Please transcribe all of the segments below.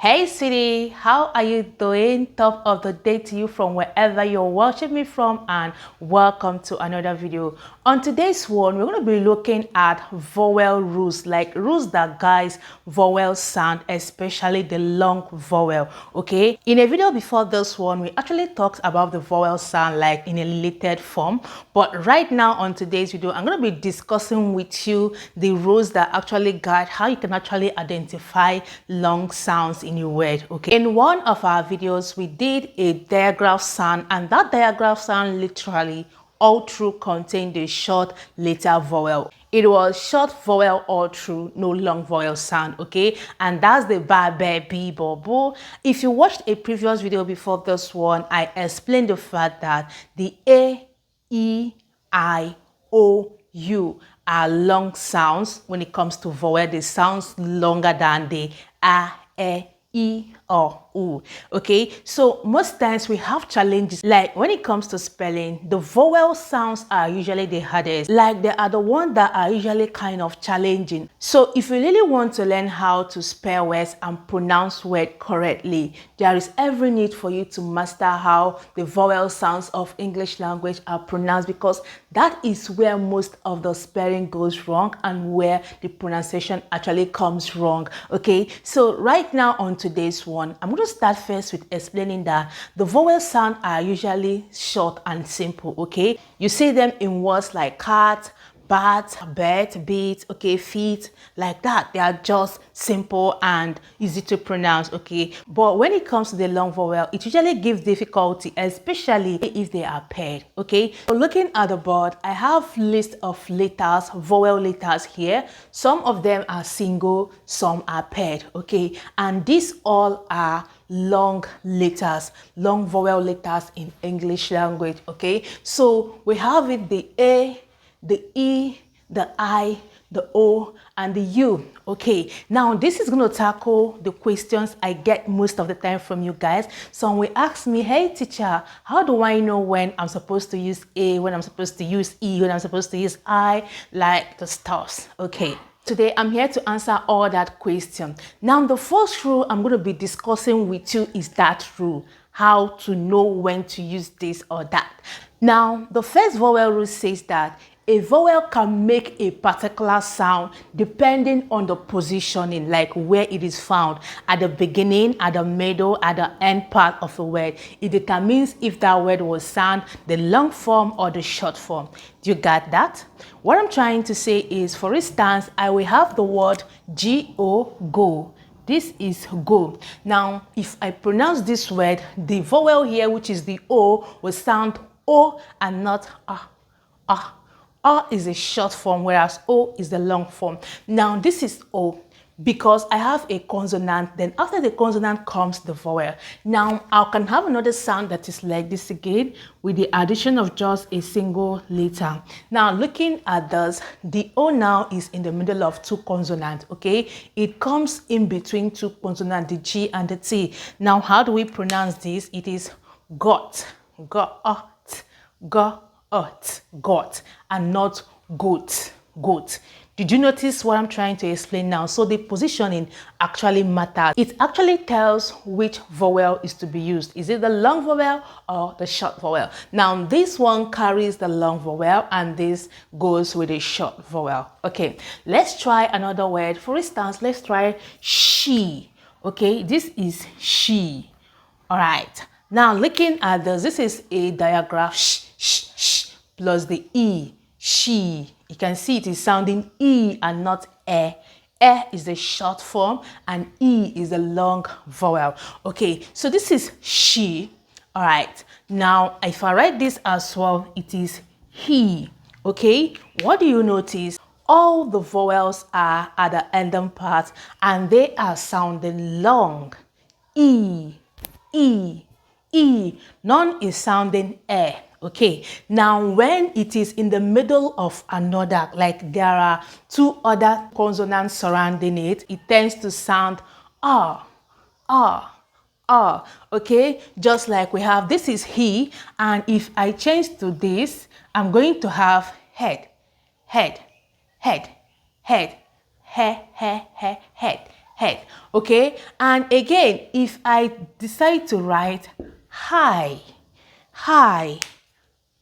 Hey city, how are you doing? Top of the day to you from wherever you're watching me from, and welcome to another video. On today's one, we're going to be looking at vowel rules, like rules that guides vowel sound, especially the long vowel. Okay, in a video before this one, we actually talked about the vowel sound like in a related form, but right now on today's video, I'm going to be discussing with you the rules that actually guide how you can actually identify long sounds in your word. Okay, in one of our videos we did a digraph sound, and that digraph sound literally all through contained the short letter vowel. It was short vowel all through, no long vowel sound. Okay, and that's the ba, be, bi, bo, bo. If you watched a previous video before this one, I explained the fact that the a, e, I, o, u are long sounds. When it comes to vowel, they sounds longer than the a, e, or u. Okay, so most times we have challenges, like when it comes to spelling, the vowel sounds are usually the hardest, like they are the ones that are usually kind of challenging. So if you really want to learn how to spell words and pronounce words correctly, there is every need for you to master how the vowel sounds of English language are pronounced, because that is where most of the spelling goes wrong and where the pronunciation actually comes wrong. Okay, so right now on today's one, I'm going to start first with explaining that the vowel sounds are usually short and simple. Okay, you see them in words like cat, bat, bed, beat, okay, feet, like that. They are just simple and easy to pronounce. Okay, but when it comes to the long vowel, it usually gives difficulty, especially if they are paired. Okay, so looking at the board, I have list of letters, vowel letters here. Some of them are single, some are paired. Okay, and these all are long letters, long vowel letters in English language. Okay, so we have it, the a, the E, the I, the O, and the U. Okay, now this is going to tackle the questions I get most of the time from you guys. Some will ask me, hey teacher, how do I know when I'm supposed to use A, when I'm supposed to use E, when I'm supposed to use I, like the stuffs? Okay, today I'm here to answer all that question. Now the first rule I'm going to be discussing with you is that rule, how to know when to use this or that. Now the first vowel rule says that a vowel can make a particular sound depending on the positioning, like where it is found, at the beginning, at the middle, at the end part of a word. It determines if that word will sound the long form or the short form. Do you get that? What I'm trying to say is, for instance, I will have the word go, go. This is go. Now, if I pronounce this word, the vowel here, which is the O, will sound O and not ah, ah. R is a short form, whereas O is the long form. Now, this is O because I have a consonant. Then after the consonant comes the vowel. Now, I can have another sound that is like this again with the addition of just a single letter. Now, looking at this, the O now is in the middle of two consonants, okay? It comes in between two consonants, the G and the T. Now, how do we pronounce this? It is got, got, got, and not goat, goat. Did you notice what I'm trying to explain now? So the positioning actually matters. It actually tells which vowel is to be used. Is it the long vowel or the short vowel? Now this one carries the long vowel and this goes with a short vowel. Okay, let's try another word. For instance, let's try she. Okay, this is she. All right, now looking at this is a digraph, sh plus the E, she. You can see it is sounding E and not E. E is the short form and E is the long vowel. Okay, so this is she. All right, now if I write this as well, it is he. Okay, what do you notice? All the vowels are at the ending part and they are sounding long. E, E, E. None is sounding E. Okay, now when it is in the middle of another, like there are two other consonants surrounding it, it tends to sound ah, ah, ah. Okay, just like we have, this is he, and if I change to this, I'm going to have head, head, head, head, head, head. Okay, and again, if I decide to write hi, hi,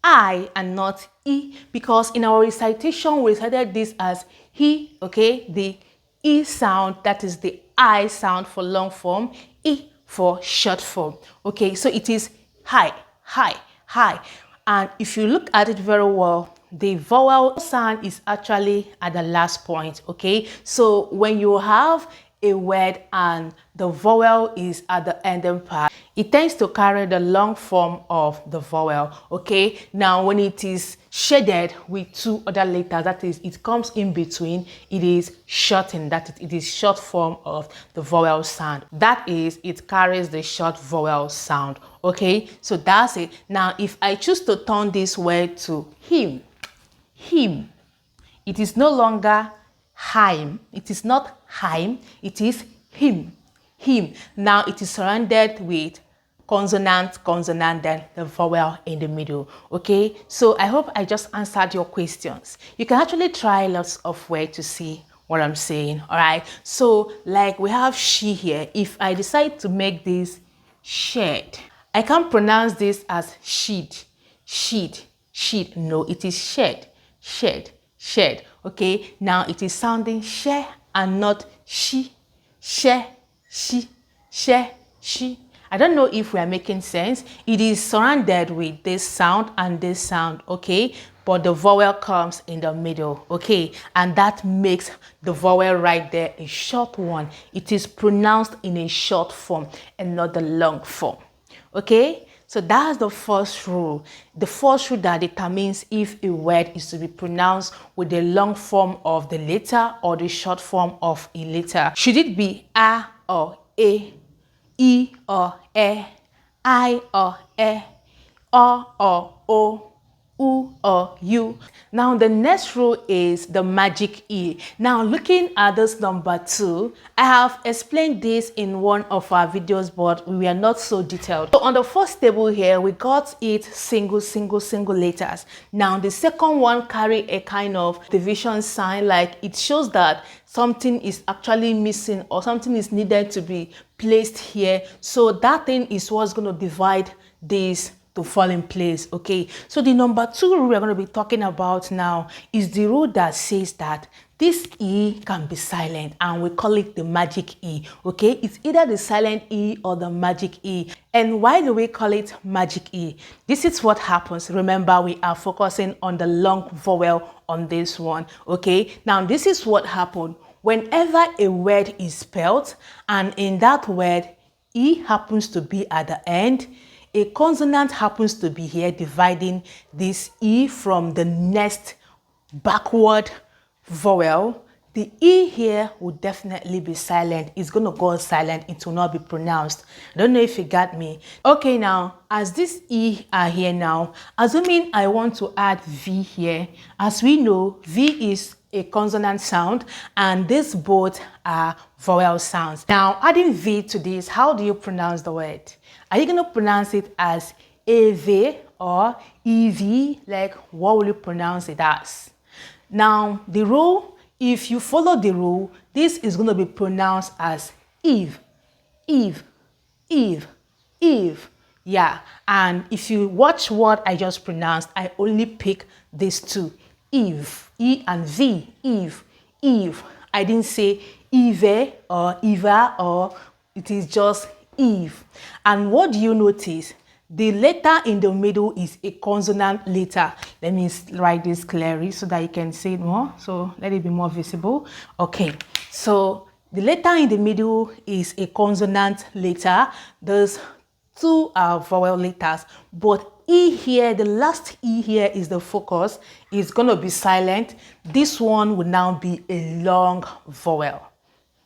I and not E, because in our recitation we recited this as he, okay, the E sound, that is the I sound for long form, E for short form. Okay, so it is hi, hi, hi. And if you look at it very well, the vowel sound is actually at the last point. Okay, so when you have a word and the vowel is at the ending part, it tends to carry the long form of the vowel. Okay, now when it is shaded with two other letters, that is, it comes in between, it is shortened, that it is short form of the vowel sound. That is, it carries the short vowel sound. Okay, so that's it. Now if I choose to turn this word to him, it is no longer him. It is not him. It is him. Him. Now it is surrounded with consonant, then the vowel in the middle. Okay, so I hope I just answered your questions. You can actually try lots of ways to see what I'm saying. All right, so like we have she here. If I decide to make this shed, I can't pronounce this as sheet, sheet, sheet. No, it is shed, shed, shed. Okay, now it is sounding she and not she, she, she, she. I don't know if we are making sense. It is surrounded with this sound and this sound, okay, but the vowel comes in the middle, okay, and that makes the vowel right there a short one. It is pronounced in a short form and not the long form. Okay, so that's the first rule. The first rule that determines if a word is to be pronounced with the long form of the letter or the short form of a letter. Should it be a or e, e or e, I or e, or o, U or U. Now the next rule is the magic E. Now looking at this number 2, I have explained this in one of our videos, but we are not so detailed. So on the first table here, we got it single letters. Now the second one carry a kind of division sign, like it shows that something is actually missing or something is needed to be placed here. So that thing is what's going to divide this to fall in place. Okay, so the number 2 rule we're going to be talking about now is the rule that says that this E can be silent, and we call it the magic E. Okay, it's either the silent E or the magic E. And why do we call it magic E? This is what happens. Remember, we are focusing on the long vowel on this one. Okay, now this is what happens whenever a word is spelled and in that word E happens to be at the end. A consonant happens to be here dividing this E from the next backward vowel. The E here will definitely be silent. It's going to go silent. It will not be pronounced. I don't know if you got me. Okay, now, as this E are here now, assuming I want to add V here, as we know, V is a consonant sound and these both are vowel sounds. Now, adding V to this, how do you pronounce the word? Are you going to pronounce it as AV or EV? Like, what will you pronounce it as? Now, the rule, if you follow the rule, this is going to be pronounced as Eve, Eve, Eve, Eve. Yeah, and if you watch what I just pronounced, I only pick these two, Eve, E and V, Eve, Eve. I didn't say Eve or Eva, or it is just Eve. And what do you notice? The letter in the middle is a consonant letter. Let me write this clearly so that you can see it more. So let it be more visible. Okay, so the letter in the middle is a consonant letter. Those two are vowel letters, but E here, the last E here is the focus. It's going to be silent. This one will now be a long vowel.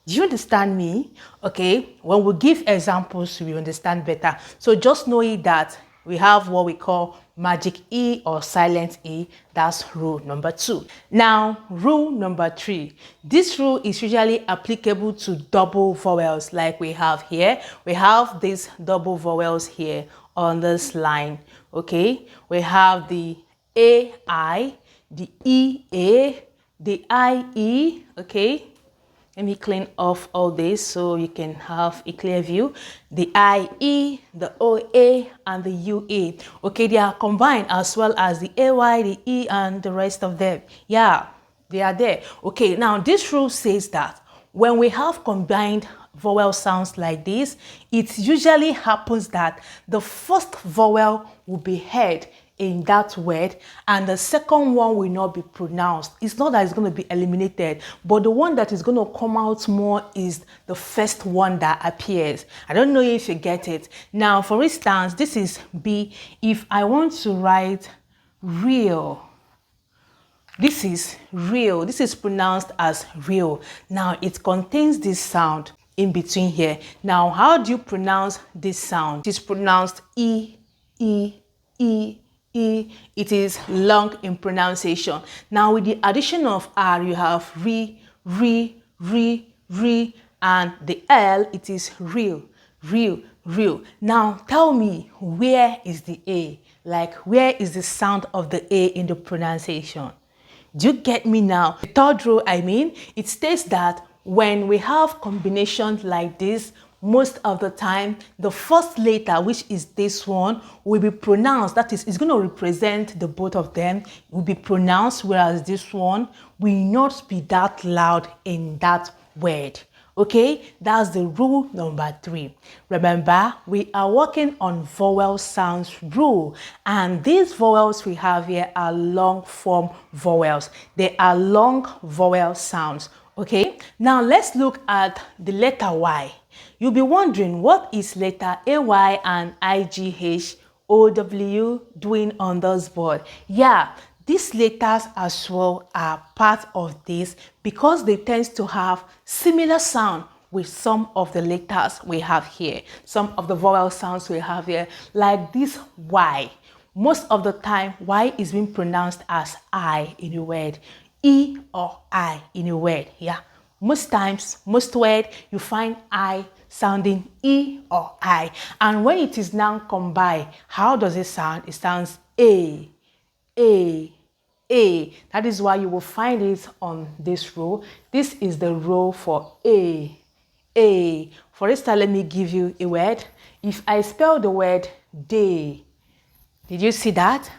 Do you understand me? Okay, when we give examples, we understand better. So just know that we have what we call magic E or silent E. That's rule number 2. Now, rule number 3. This rule is usually applicable to double vowels like we have here. We have these double vowels here on this line. Okay, we have the AI, the EA, the IE. Okay. Let me clean off all this so you can have a clear view. The IE, the OA, and the UA. Okay, they are combined, as well as the AY, the E, and the rest of them. Yeah, they are there. Okay, now this rule says that when we have combined vowel sounds like this, it usually happens that the first vowel will be heard in that word and the second one will not be pronounced. It's not that it's going to be eliminated, but the one that is going to come out more is the first one that appears. I don't know if you get it. Now, for instance, this is B. If I want to write real, this is real. This is pronounced as real. Now, it contains this sound in between here. Now, how do you pronounce this sound? It is pronounced E, E, E, E. It is long in pronunciation. Now, with the addition of R, you have re, re, re, re, and the L, it is real, real, real. Now, tell me, where is the A? Like, where is the sound of the A in the pronunciation? Do you get me now? The third row, it states that when we have combinations like this, most of the time, the first letter, which is this one, will be pronounced. That is, it's going to represent the both of them. It will be pronounced, whereas this one will not be that loud in that word. Okay, that's the rule number 3. Remember, we are working on vowel sounds rule, and these vowels we have here are long form vowels. They are long vowel sounds. Okay, now let's look at the letter Y. You'll be wondering, what is letter AY and IGH OW doing on this board? Yeah, these letters as well are part of this because they tend to have similar sound with some of the letters we have here, some of the vowel sounds we have here, like this Y. Most of the time, Y is being pronounced as I in a word, E or I in a word. Yeah, most times, most words, you find I sounding E or I. And when it is now combined, how does it sound? It sounds A, A, A. That is why you will find it on this row. This is the row for A, A. For instance, let me give you a word. If I spell the word day, did you see that?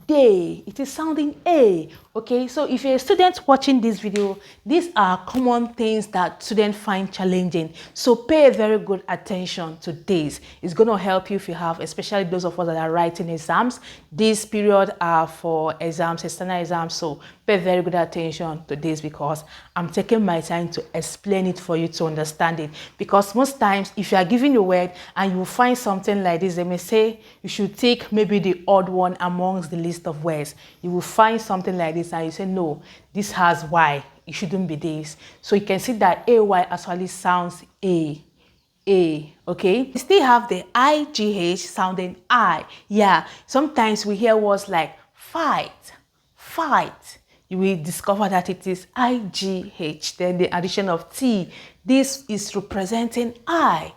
Day, it is sounding A. Okay, so if you're a student watching this video, these are common things that students find challenging, so pay very good attention to this. It's going to help you if you have, especially those of us that are writing exams. This period are for exams, external exams, so pay very good attention to this because I'm taking my time to explain it for you to understand it. Because most times, if you are given a word and you find something like this, they may say you should take maybe the odd one amongst the list of words. You will find something like this and you say, no, this has Y, it shouldn't be this. So you can see that AY actually sounds A, okay? We still have the IGH sounding I. Yeah, sometimes we hear words like fight, fight. You will discover that it is IGH, then the addition of T. This is representing I,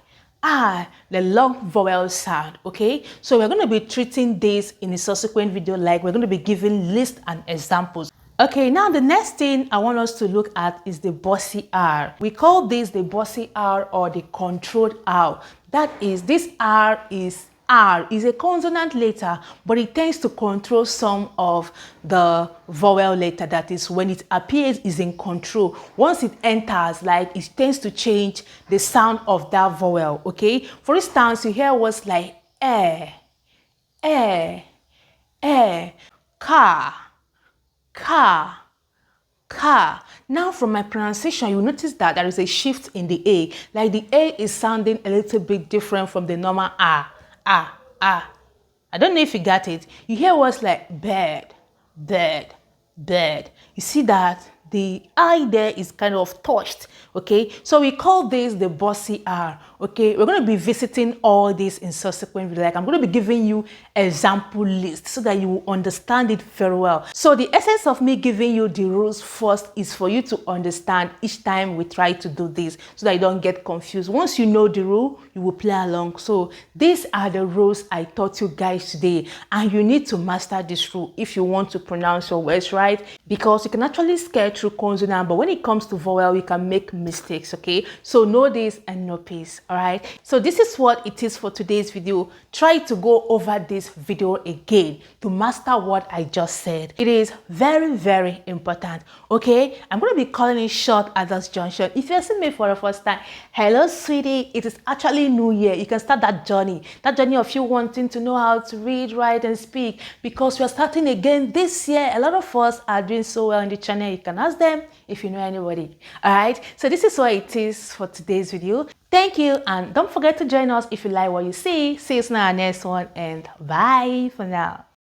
the long vowel sound, okay? So we're going to be treating this in a subsequent video, like we're going to be giving lists and examples. Okay, now the next thing I want us to look at is the bossy R. We call this the bossy R or the controlled R. That is, this R is a consonant letter, but it tends to control some of the vowel letter. That is, when it appears, is in control. Once it enters, like, it tends to change the sound of that vowel, okay? For instance, you hear words like car, car, car. Now from my pronunciation, you notice that there is a shift in the A. Like the A is sounding a little bit different from the normal R. I don't know if you got it. You hear words like bed, bed, bed. You see that the I there is kind of touched, okay? So we call this the bossy R, okay? We're going to be visiting all this in subsequent videos. Like, I'm going to be giving you example lists so that you will understand it very well. So the essence of me giving you the rules first is for you to understand each time we try to do this so that you don't get confused. Once you know the rule, you will play along. So these are the rules I taught you guys today, and you need to master this rule if you want to pronounce your words right, because you can actually scare through through consonant, but when it comes to vowel, we can make mistakes, okay? So know this and know peace, all right? So this is what it is for today's video. Try to go over this video again to master what I just said. It is very, very important, okay? I'm going to be calling it short at this junction. If you're seeing me for the first time, hello, sweetie. It is actually New Year. You can start that journey of you wanting to know how to read, write, and speak, because we're starting again this year. A lot of us are doing so well in the channel. You can ask them if you know anybody. All right, so this is what it is for today's video. Thank you, and don't forget to join us if you like what you see. See you in our next one, and bye for now.